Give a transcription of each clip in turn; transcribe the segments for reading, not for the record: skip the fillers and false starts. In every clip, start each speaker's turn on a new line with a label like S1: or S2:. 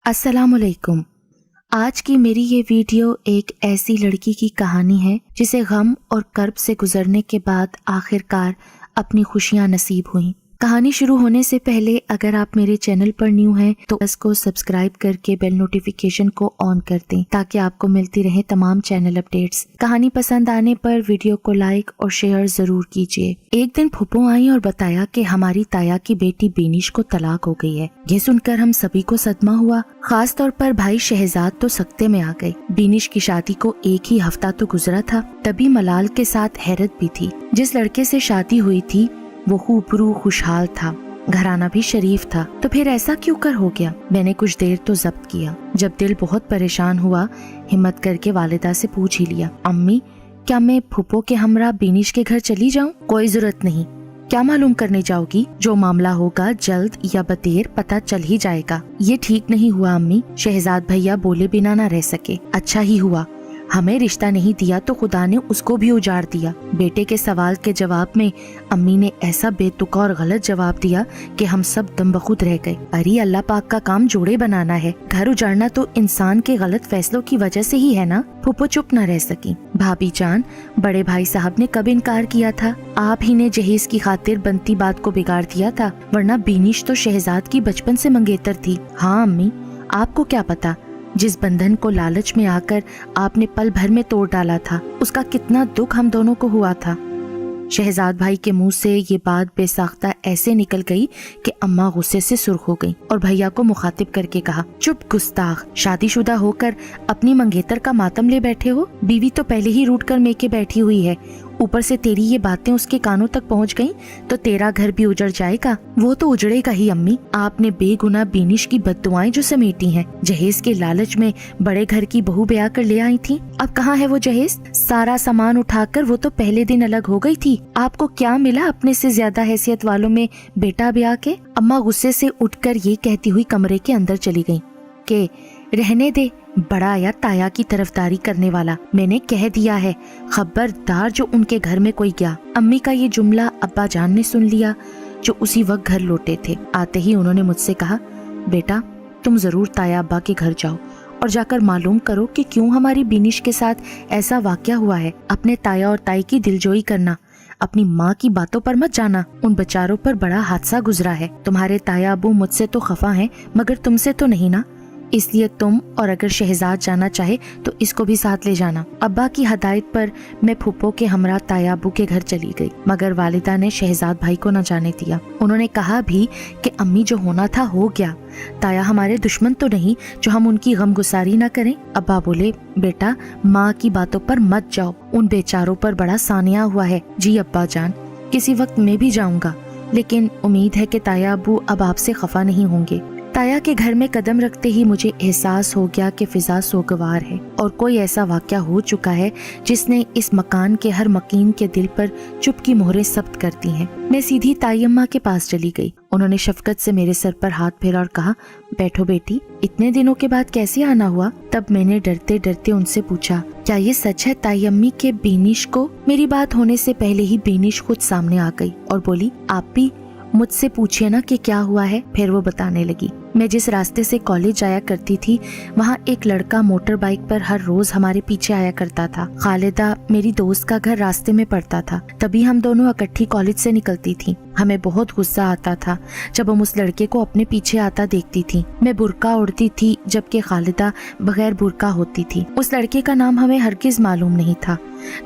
S1: अस्सलाम वालेकुम। आज की मेरी ये वीडियो एक ऐसी लड़की की कहानी है जिसे गम और कर्ब से गुजरने के बाद आखिरकार अपनी खुशियां नसीब हुईं। कहानी शुरू होने से पहले अगर आप मेरे चैनल पर न्यू हैं तो इसको सब्सक्राइब करके बेल नोटिफिकेशन को ऑन कर दें ताकि आपको मिलती रहे तमाम चैनल अपडेट्स। कहानी पसंद आने पर वीडियो को लाइक और शेयर जरूर कीजिए। एक दिन फूफो आई और बताया कि हमारी ताया की बेटी बेनिश को तलाक हो गई है। ये सुनकर हम सभी को सदमा हुआ, खास तौर पर भाई शहजाद तो सख्ते में आ गए। बेनिश की शादी को एक ही हफ्ता तो गुजरा था, तभी मलाल के साथ हैरत भी थी। जिस लड़के से शादी हुई थी वो खूबरू खुशहाल था, घराना भी शरीफ था, तो फिर ऐसा क्यों कर हो गया। मैंने कुछ देर तो जब्त किया। जब दिल बहुत परेशान हुआ, हिम्मत करके वालिदा से पूछ ही लिया, अम्मी क्या मैं फूफो के हमरा बेनिश के घर चली जाऊं? कोई जरूरत नहीं। क्या मालूम करने जाओगी? जो मामला होगा जल्द या बदेर पता चल ही जाएगा। ये ठीक नहीं हुआ अम्मी। शहजाद भैया बोले बिना ना रह सके। अच्छा ही हुआ, हमें रिश्ता नहीं दिया तो खुदा ने उसको भी उजाड़ दिया। बेटे के सवाल के जवाब में अम्मी ने ऐसा बेतुका और गलत जवाब दिया कि हम सब दम बखुद रह गए। अरे अल्लाह पाक का काम जोड़े बनाना है, घर उजाड़ना तो इंसान के गलत फैसलों की वजह से ही है ना। फूफो चुप न रह सकी। भाभी जान, बड़े भाई साहब ने कब इनकार किया था? आप ही ने जहेज की खातिर बनती बात को बिगाड़ दिया था, वरना बेनिश तो शहजाद की बचपन से मंगेतर थी। हाँ अम्मी, आपको क्या पता जिस बंधन को लालच में आकर आपने पल भर में तोड़ डाला था, उसका कितना दुख हम दोनों को हुआ था। शहजाद भाई के मुंह से ये बात बेसाख्ता ऐसे निकल गई कि अम्मा गुस्से से सुर्ख हो गई और भैया को मुखातिब करके कहा, चुप गुस्ताख, शादीशुदा होकर अपनी मंगेतर का मातम ले बैठे हो। बीवी तो पहले ही रूठ कर मेके बैठी हुई है, ऊपर से तेरी ये बातें उसके कानों तक पहुंच गईं तो तेरा घर भी उजड़ जाएगा। वो तो उजड़ेगा ही अम्मी। आपने बेगुनाह बेनिश की बद्दुआएं जो समेटी हैं, जहेज के लालच में बड़े घर की बहू ब्याह कर ले आई थी। अब कहाँ है वो जहेज? सारा सामान उठाकर वो तो पहले दिन अलग हो गई थी। आपको क्या मिला अपने से ज्यादा हैसियत वालों में बेटा ब्याह के? अम्मा गुस्से से उठकर ये कहती हुई कमरे के अंदर चली गयी कि रहने दे, बड़ा आया ताया की तरफदारी करने वाला। मैंने कह दिया है, खबरदार जो उनके घर में कोई गया। अम्मी का ये जुमला अब्बा जान ने सुन लिया जो उसी वक्त घर लौटे थे। आते ही उन्होंने मुझसे कहा, बेटा तुम जरूर ताया अब्बा के घर जाओ और जाकर मालूम करो कि क्यों हमारी बेनिश के साथ ऐसा वाकया हुआ है। अपने ताया और ताई की दिलजोई करना, अपनी माँ की बातों पर मत जाना। उन बेचारों पर बड़ा हादसा गुजरा है। तुम्हारे ताया अबू मुझसे तो खफा हैं, मगर तुमसे तो नहीं ना। इसलिए तुम और अगर शहजाद जाना चाहे तो इसको भी साथ ले जाना। अब्बा की हदायत पर मैं फूफो के हमरा ताया अबू के घर चली गई, मगर वालिदा ने शहजाद भाई को न जाने दिया। उन्होंने कहा भी कि अम्मी जो होना था हो गया, ताया हमारे दुश्मन तो नहीं जो हम उनकी गमगुसारी न करें। अब्बा बोले, बेटा माँ की बातों पर मत जाओ, उन बेचारों पर बड़ा सानिया हुआ है। जी अब्बा जान, किसी वक्त मैं भी जाऊंगा, लेकिन उम्मीद है कि ताया अबू अब आपसे खफा नहीं होंगे। ताया के घर में कदम रखते ही मुझे एहसास हो गया कि फिजा सोगवार है और कोई ऐसा वाकया हो चुका है जिसने इस मकान के हर मकीन के दिल पर चुप की मोहरें सब्त कर दी हैं। मैं सीधी ताई अम्मा के पास चली गई। उन्होंने शफकत से मेरे सर पर हाथ फेरा और कहा, बैठो बेटी, इतने दिनों के बाद कैसे आना हुआ? तब मैंने डरते डरते उनसे पूछा, क्या ये सच है ताई अम्मी के बेनिश को? मेरी बात होने से पहले ही बेनिश खुद सामने आ गई और बोली, आप भी मुझसे पूछिए ना कि क्या हुआ है। फिर वो बताने लगी, मैं जिस रास्ते से कॉलेज जाया करती थी वहाँ एक लड़का मोटर बाइक पर हर रोज हमारे पीछे आया करता था। खालिदा मेरी दोस्त का घर रास्ते में पड़ता था, तभी हम दोनों इकट्ठी कॉलेज से निकलती थी। हमें बहुत गुस्सा आता था जब हम उस लड़के को अपने पीछे आता देखती थी। मैं बुर्का ओढ़ती थी जबकि खालिदा बगैर बुर्का होती थी। उस लड़के का नाम हमें हरगिज मालूम नहीं था,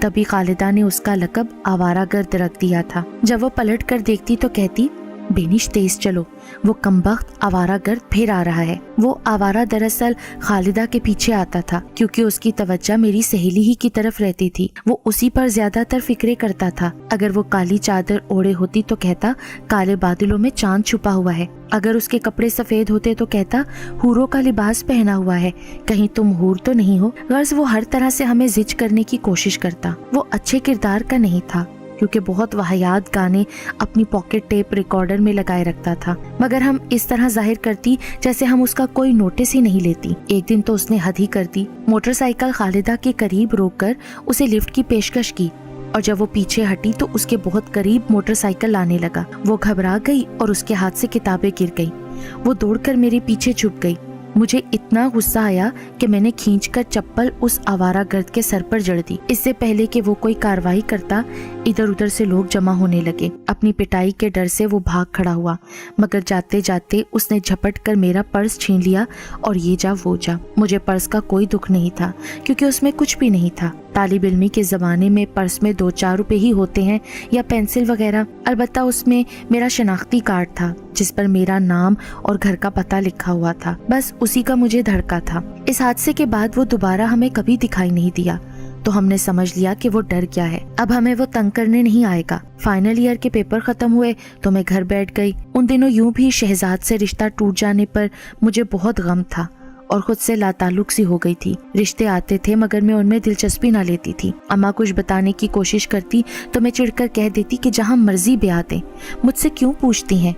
S1: तभी खालिदा ने उसका लकब आवारागर्द रख दिया था। जब वो पलट कर देखती तो कहती, बेनिश तेज चलो, वो कमबख्त आवारागर्द फिर आ रहा है। वो आवारा दरअसल खालिदा के पीछे आता था क्योंकि उसकी तवज्जो मेरी सहेली ही की तरफ रहती थी। वो उसी पर ज्यादातर फिक्रे करता था। अगर वो काली चादर ओढ़े होती तो कहता, काले बादलों में चांद छुपा हुआ है। अगर उसके कपड़े सफेद होते तो कहता, हूरों का लिबास पहना हुआ है, कहीं तुम हूर तो नहीं हो। गर्ज वो हर तरह से हमें जिज करने की कोशिश करता। वो अच्छे किरदार का नहीं था क्योंकि बहुत वाहियात गाने अपनी पॉकेट टेप रिकॉर्डर में लगाए रखता था, मगर हम इस तरह जाहिर करती जैसे हम उसका कोई नोटिस ही नहीं लेती। एक दिन तो उसने हद ही कर दी। मोटरसाइकिल खालिदा के करीब रोककर उसे लिफ्ट की पेशकश की और जब वो पीछे हटी तो उसके बहुत करीब मोटरसाइकिल लाने लगा। वो घबरा गई और उसके हाथ से किताबें गिर गईं। वो दौड़कर मेरे पीछे छुप गई। मुझे इतना गुस्सा आया कि मैंने खींचकर चप्पल उस आवारा गर्द के सर पर जड़ दी। इससे पहले कि वो कोई कार्रवाई करता, इधर उधर से लोग जमा होने लगे। अपनी पिटाई के डर से वो भाग खड़ा हुआ, मगर जाते जाते उसने झपट कर मेरा पर्स छीन लिया और ये जा वो जा। मुझे पर्स का कोई दुख नहीं था क्योंकि उसमें कुछ भी नहीं था। तालिब इल्मी के ज़माने में पर्स में 2-4 रुपए ही होते हैं या पेंसिल वगैरह। अलबत्ता उसमें मेरा शनाख्ती कार्ड था जिस पर मेरा नाम और घर का पता लिखा हुआ था। बस उसी का मुझे धड़का था। इस हादसे के बाद वो दोबारा हमें कभी दिखाई नहीं दिया, तो हमने समझ लिया कि वो डर गया है। अब हमें वो तंग करने नहीं आएगा। फाइनल ईयर के पेपर खत्म हुए तो मैं घर बैठ गई। उन दिनों यूं भी शहजाद से रिश्ता टूट जाने पर मुझे बहुत गम था और खुद से लाताल्लुक सी हो गई थी। रिश्ते आते थे मगर मैं उनमें दिलचस्पी ना लेती थी। अम्मा कुछ बताने की कोशिश करती तो मैं चिढ़कर कह देती कि जहाँ मर्जी ब्याह दें, मुझसे क्यों पूछती हैं।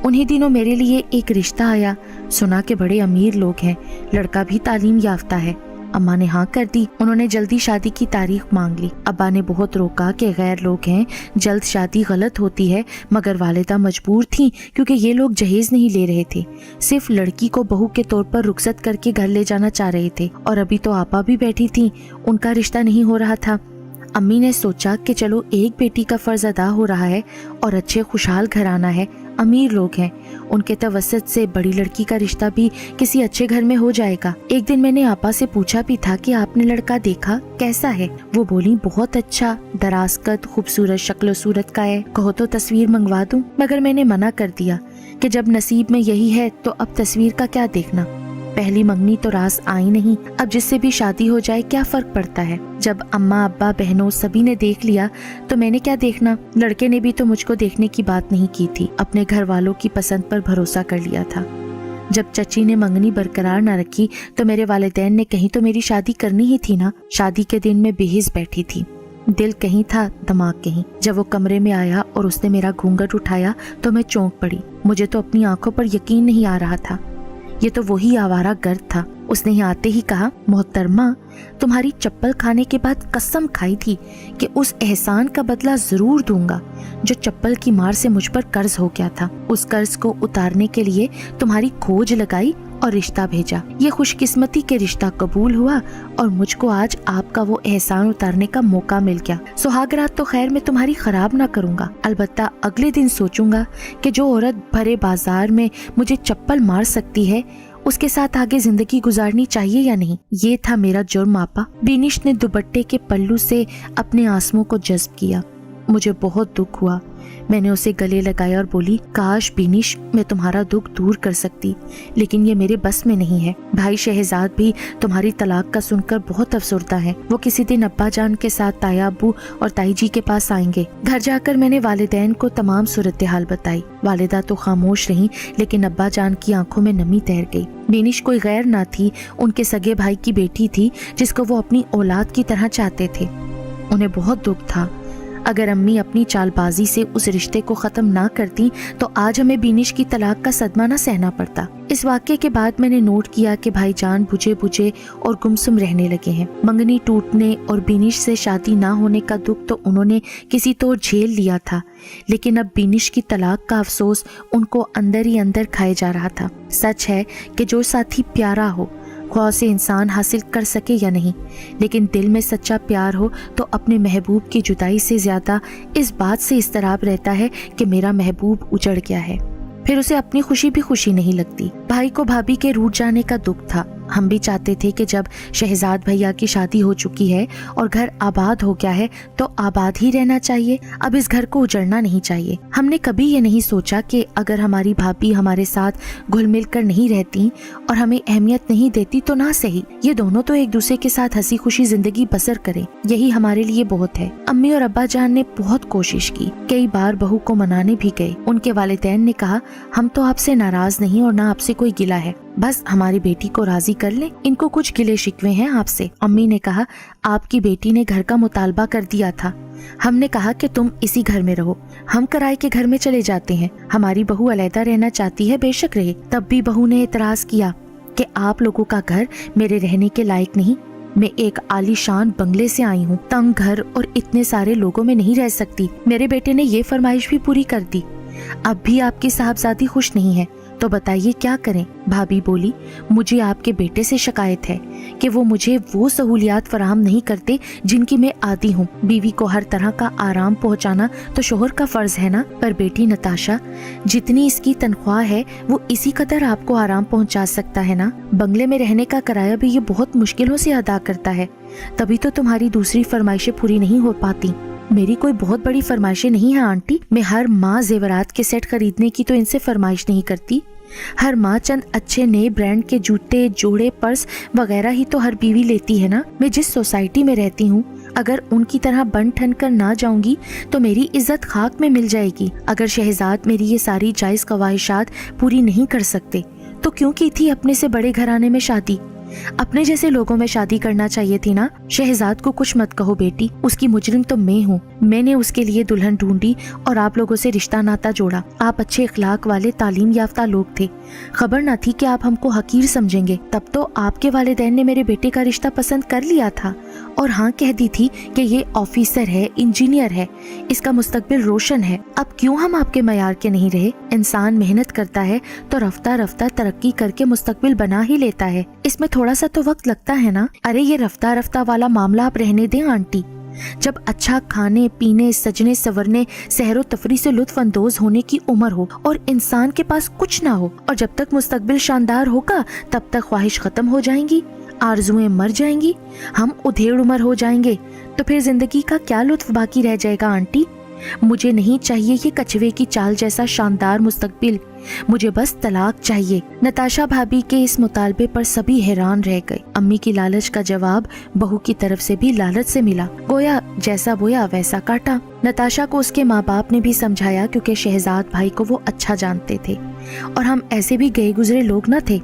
S1: उन्हीं दिनों मेरे लिए एक रिश्ता आया। सुना कि बड़े अमीर लोग हैं, लड़का भी तालीम याफ्ता है। अम्मा ने हाँ कर दी। उन्होंने जल्दी शादी की तारीख मांग ली। अब्बा ने बहुत रोका कि गैर लोग हैं, जल्द शादी गलत होती है, मगर वालिदा मजबूर थी क्योंकि ये लोग जहेज नहीं ले रहे थे, सिर्फ लड़की को बहू के तौर पर रुखसत करके घर ले जाना चाह रहे थे। और अभी तो आपा भी बैठी थी, उनका रिश्ता नहीं हो रहा था। अम्मी ने सोचा कि चलो एक बेटी का फर्ज अदा हो रहा है और अच्छे खुशहाल घराना है, अमीर लोग हैं, उनके तवस्सुत से बड़ी लड़की का रिश्ता भी किसी अच्छे घर में हो जाएगा। एक दिन मैंने आपा से पूछा भी था कि आपने लड़का देखा, कैसा है? वो बोली बहुत अच्छा, दराज कद, खूबसूरत शक्ल सूरत का है, कहो तो तस्वीर मंगवा दूं। मगर मैंने मना कर दिया कि जब नसीब में यही है तो अब तस्वीर का क्या देखना। पहली मंगनी तो रास आई नहीं, अब जिससे भी शादी हो जाए क्या फर्क पड़ता है। जब अम्मा अब्बा बहनों सभी ने देख लिया तो मैंने क्या देखना। लड़के ने भी तो मुझको देखने की बात नहीं की थी, अपने घर वालों की पसंद पर भरोसा कर लिया था। जब चची ने मंगनी बरकरार न रखी तो मेरे वालिदैन ने कहीं तो मेरी शादी करनी ही थी ना। शादी के दिन मैं बेहिस बैठी थी, दिल कहीं था दिमाग कहीं। जब वो कमरे में आया और उसने मेरा घूंघट उठाया तो मैं चौंक पड़ी। मुझे तो अपनी आंखों पर यकीन नहीं आ रहा था। ये तो वही आवारा गर्द था। उसने ही आते ही कहा, मोहतरमा, तुम्हारी चप्पल खाने के बाद कसम खाई थी कि उस एहसान का बदला जरूर दूंगा जो चप्पल की मार से मुझ पर कर्ज हो गया था। उस कर्ज को उतारने के लिए तुम्हारी खोज लगाई और रिश्ता भेजा। ये खुशकिस्मती के रिश्ता कबूल हुआ और मुझको आज आपका वो एहसान उतारने का मौका मिल गया। सुहागरात तो खैर मैं तुम्हारी खराब ना करूंगा, अलबत्ता अगले दिन सोचूंगा कि जो औरत भरे बाजार में मुझे चप्पल मार सकती है उसके साथ आगे जिंदगी गुजारनी चाहिए या नहीं। ये था मेरा जुर्म आपा। बीनिश ने दुपट्टे के पल्लू से अपने आंसुओं को जज्ब किया। मुझे बहुत दुख हुआ। मैंने उसे गले लगाया और बोली, काश बीनिश मैं तुम्हारा दुख दूर कर सकती, लेकिन ये मेरे बस में नहीं है। भाई शहजाद भी तुम्हारी तलाक का सुनकर बहुत अफसरदा है। वो किसी दिन अब्बा जान के साथ ताया अब्बू और ताई जी के पास आएंगे। घर जाकर मैंने वालिदैन को तमाम सूरत हाल बताई। वालिदा तो खामोश रही, लेकिन अब्बा जान की आंखों में नमी तैर गई। बीनिश कोई गैर ना थी, उनके सगे भाई की बेटी थी जिसको वो अपनी औलाद की तरह चाहते थे। उन्हें बहुत दुख था। अगर अम्मी अपनी चालबाजी से उस रिश्ते को खत्म ना करती तो आज हमें बीनिश की तलाक का सदमा न सहना पड़ता। इस वाक्य के बाद मैंने नोट किया कि भाईजान बुझे बुझे और गुमसुम रहने लगे हैं। मंगनी टूटने और बीनिश से शादी ना होने का दुख तो उन्होंने किसी तौर झेल लिया था, लेकिन अब बीनिश की तलाक का अफसोस उनको अंदर ही अंदर खाए जा रहा था। सच है कि जो साथी प्यारा हो, ख्वाह से इंसान हासिल कर सके या नहीं, लेकिन दिल में सच्चा प्यार हो तो अपने महबूब की जुदाई से ज्यादा इस बात से इस्तराब रहता है कि मेरा महबूब उजड़ गया है। फिर उसे अपनी खुशी भी खुशी नहीं लगती। भाई को भाभी के रूठ जाने का दुख था। हम भी चाहते थे कि जब शहजाद भैया की शादी हो चुकी है और घर आबाद हो गया है तो आबाद ही रहना चाहिए, अब इस घर को उजड़ना नहीं चाहिए। हमने कभी ये नहीं सोचा कि अगर हमारी भाभी हमारे साथ घुल मिल कर नहीं रहती और हमें अहमियत नहीं देती तो ना सही, ये दोनों तो एक दूसरे के साथ हंसी खुशी जिंदगी बसर करें, यही हमारे लिए बहुत है। अम्मी और अब्बा जान ने बहुत कोशिश की, कई बार बहू को मनाने भी गए। उनके वालिदैन ने कहा, हम तो आपसे नाराज नहीं और ना आपसे कोई गिला है, बस हमारी बेटी को राजी कर ले, इनको कुछ गिले शिकवे हैं आपसे। अम्मी ने कहा, आपकी बेटी ने घर का मुतालबा कर दिया था, हमने कहा कि तुम इसी घर में रहो, हम किराए के घर में चले जाते हैं। हमारी बहू अलहदा रहना चाहती है, बेशक रहे। तब भी बहू ने एतराज किया कि आप लोगों का घर मेरे रहने के लायक नहीं, मैं एक आलीशान बंगले से आई हूँ, तंग घर और इतने सारे लोगों में नहीं रह सकती। मेरे बेटे ने ये फरमाइश भी पूरी कर दी। अब भी आपकी साहबजादी खुश नहीं है तो बताइए क्या करें। भाभी बोली, मुझे आपके बेटे से शिकायत है कि वो मुझे वो सहूलियात फराहम नहीं करते जिनकी मैं आदी हूँ। बीवी को हर तरह का आराम पहुँचाना तो शोहर का फर्ज है ना। पर बेटी नताशा, जितनी इसकी तनख्वाह है वो इसी कदर आपको आराम पहुँचा सकता है ना। बंगले में रहने का किराया भी ये बहुत मुश्किलों से अदा करता है, तभी तो तुम्हारी दूसरी फरमाइशें पूरी नहीं हो पाती। मेरी कोई बहुत बड़ी फरमाइशें नहीं है आंटी। मैं हर माह जेवरात के सेट खरीदने की तो इनसे फरमाइश नहीं करती। हर माह चंद अच्छे नए ब्रांड के जूते, जोड़े, पर्स वगैरह ही तो हर बीवी लेती है ना। मैं जिस सोसाइटी में रहती हूँ, अगर उनकी तरह बन ठन कर ना जाऊंगी तो मेरी इज्जत खाक में मिल जाएगी। अगर शहजाद मेरी ये सारी जायज ख्वाहिशात पूरी नहीं कर सकते तो क्यों की थी अपने से बड़े घराने में शादी। अपने जैसे लोगों में शादी करना चाहिए थी ना। शहजाद को कुछ मत कहो बेटी, उसकी मुजरिम तो मैं हूँ। मैंने उसके लिए दुल्हन ढूंढी और आप लोगों से रिश्ता नाता जोड़ा। आप अच्छे इखलाक वाले तालीम याफ्ता लोग थे, खबर न थी कि आप हमको हकीर समझेंगे। तब तो आपके वालिदैन ने मेरे बेटे का रिश्ता पसंद कर लिया था और हाँ कह दी थी कि ये ऑफिसर है, इंजीनियर है, इसका मुस्तकबिल रोशन है। अब क्यों हम आपके मयार के नहीं रहे। इंसान मेहनत करता है तो रफ्ता रफ्ता तरक्की करके मुस्तकबिल बना ही लेता है। इसमें थोड़ा सा तो वक्त लगता है ना। अरे ये रफ्ता रफ्ता वाला मामला आप रहने दें आंटी। जब अच्छा खाने पीने, सजने संवरने, सहरो तफरी से लुत्फ अंदोज होने की उम्र हो और इंसान के पास कुछ ना हो, और जब तक मुस्तकबिल शानदार होगा तब तक ख्वाहिश खत्म हो जाएंगी, आरजुएं मर जाएंगी, हम उधेड़ उम्र हो जाएंगे, तो फिर जिंदगी का क्या लुत्फ बाकी रह जाएगा आंटी। मुझे नहीं चाहिए ये कछुए की चाल जैसा शानदार मुस्तकबिल, मुझे बस तलाक चाहिए। नताशा भाभी के इस मुतालबे पर सभी हैरान रह गए। अम्मी की लालच का जवाब बहू की तरफ से भी लालच से मिला। गोया जैसा बोया वैसा काटा। नताशा को उसके माँ बाप ने भी समझाया क्योंकि शहजाद भाई को वो अच्छा जानते थे और हम ऐसे भी गए गुजरे लोग न थे।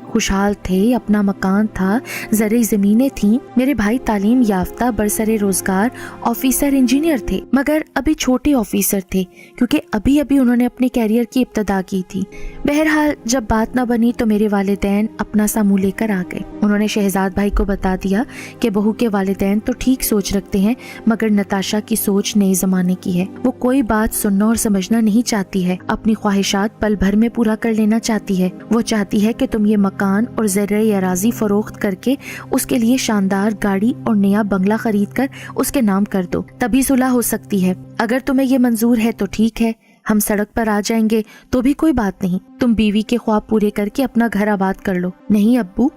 S1: खुशहाल थे, अपना मकान था, जरी जमीनें थीं। मेरे भाई तालीम याफ्ता बरसरे रोजगार ऑफिसर इंजीनियर थे, मगर अभी छोटे ऑफिसर थे क्योंकि अभी अभी उन्होंने अपने कैरियर की इब्तदा की थी। बहरहाल जब बात न बनी तो मेरे वालिदैन अपना सा मुंह लेकर आ गए। उन्होंने शहजाद भाई को बता दिया कि बहू के वालिदैन तो ठीक सोच रखते हैं, मगर नताशा की सोच नए जमाने की है। वो कोई बात सुनना और समझना नहीं चाहती है, अपनी ख्वाहिशात पल भर में पूरा कर लेना चाहती है। वो चाहती है कि तुम ये मकान और ज़र्रे अराजी फरोख्त करके उसके लिए शानदार गाड़ी और नया बंगला खरीद कर उसके नाम कर दो, तभी सुलह हो सकती है। अगर तुम्हें ये मंजूर है तो ठीक है, हम सड़क पर आ जाएंगे तो भी कोई बात नहीं। तुम बीवी के ख्वाब पूरे करके अपना घर आबाद कर लो। नहीं अब्बू,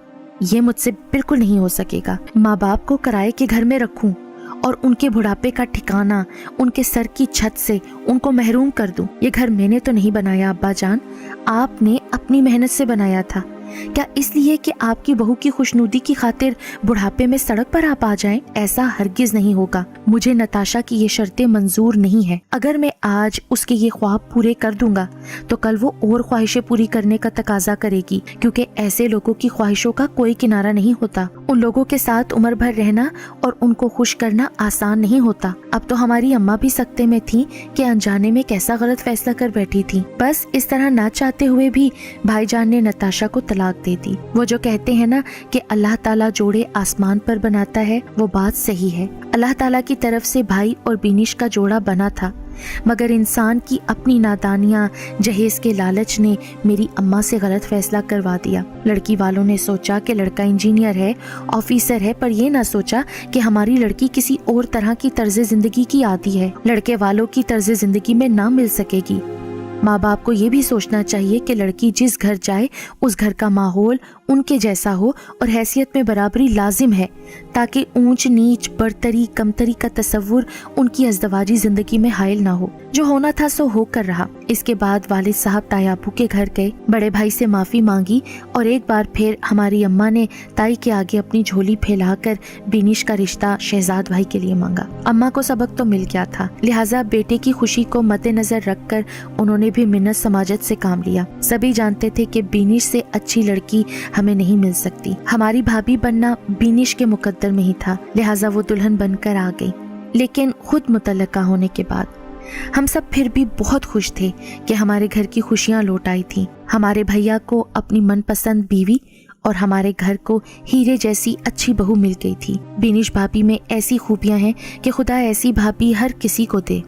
S1: ये मुझसे बिल्कुल नहीं हो सकेगा। माँ बाप को किराए के घर में रखूं और उनके बुढ़ापे का ठिकाना उनके सर की छत से उनको महरूम कर दूं। ये घर मैंने तो नहीं बनाया अब्बा जान, आपने अपनी मेहनत से बनाया था। क्या इसलिए कि आपकी बहू की खुशनुदी की खातिर बुढ़ापे में सड़क पर आप आ जाएं? ऐसा हरगिज नहीं होगा। मुझे नताशा की ये शर्तें मंजूर नहीं है। अगर मैं आज उसके ये ख्वाब पूरे कर दूंगा तो कल वो और ख्वाहिशें पूरी करने का तकाजा करेगी, क्योंकि ऐसे लोगों की ख्वाहिशों का कोई किनारा नहीं होता। उन लोगों के साथ उम्र भर रहना और उनको खुश करना आसान नहीं होता। अब तो हमारी अम्मा भी सकते में थी कि अनजाने में कैसा गलत फैसला कर बैठी थी। बस इस तरह ना चाहते हुए भी भाईजान ने नताशा को तलाक दे दी। वो जो कहते हैं ना कि अल्लाह ताला जोड़े आसमान पर बनाता है, वो बात सही है। अल्लाह ताला की तरफ से भाई और बिनिश का जोड़ा बना था, मगर इंसान की अपनी नादानियां, जहेज के लालच ने मेरी अम्मा से गलत फैसला करवा दिया। लड़की वालों ने सोचा कि लड़का इंजीनियर है, ऑफिसर है, पर ये ना सोचा कि हमारी लड़की किसी और तरह की तर्ज जिंदगी की आदी है, लड़के वालों की तर्ज जिंदगी में ना मिल सकेगी। माँ बाप को ये भी सोचना चाहिए कि लड़की जिस घर जाए उस घर का माहौल उनके जैसा हो और हैसियत में बराबरी लाजिम है, ताकि ऊंच नीच, बरतरी, कमतरी का तस्वुर उनकी अज़दवाजी जिंदगी में हायल ना हो। जो होना था सो होकर रहा। इसके बाद वालिद साहब तायापू के घर गए, बड़े भाई से माफ़ी मांगी और एक बार फिर हमारी अम्मा ने ताई के आगे अपनी झोली फैलाकर बिनिश का रिश्ता शहजाद भाई के लिए मांगा। अम्मा को सबक तो मिल गया था, लिहाजा बेटे की खुशी को मद्देनजर रखकर उन्होंने भी मिन्नत समाजत से काम लिया। सभी जानते थे कि बिनिश से अच्छी लड़की हमें नहीं मिल सकती। हमारी भाभी बनना बिनिश के मुकद्दर में ही था, लिहाजा वो दुल्हन बनकर आ गई। लेकिन खुद मुतल्लका होने के बाद हम सब फिर भी बहुत खुश थे कि हमारे घर की खुशियां लौट आई थी। हमारे भैया को अपनी मनपसंद बीवी और हमारे घर को हीरे जैसी अच्छी बहू मिल गई थी। बिनिश भाभी में ऐसी खूबियां हैं कि खुदा ऐसी भाभी हर किसी को दे।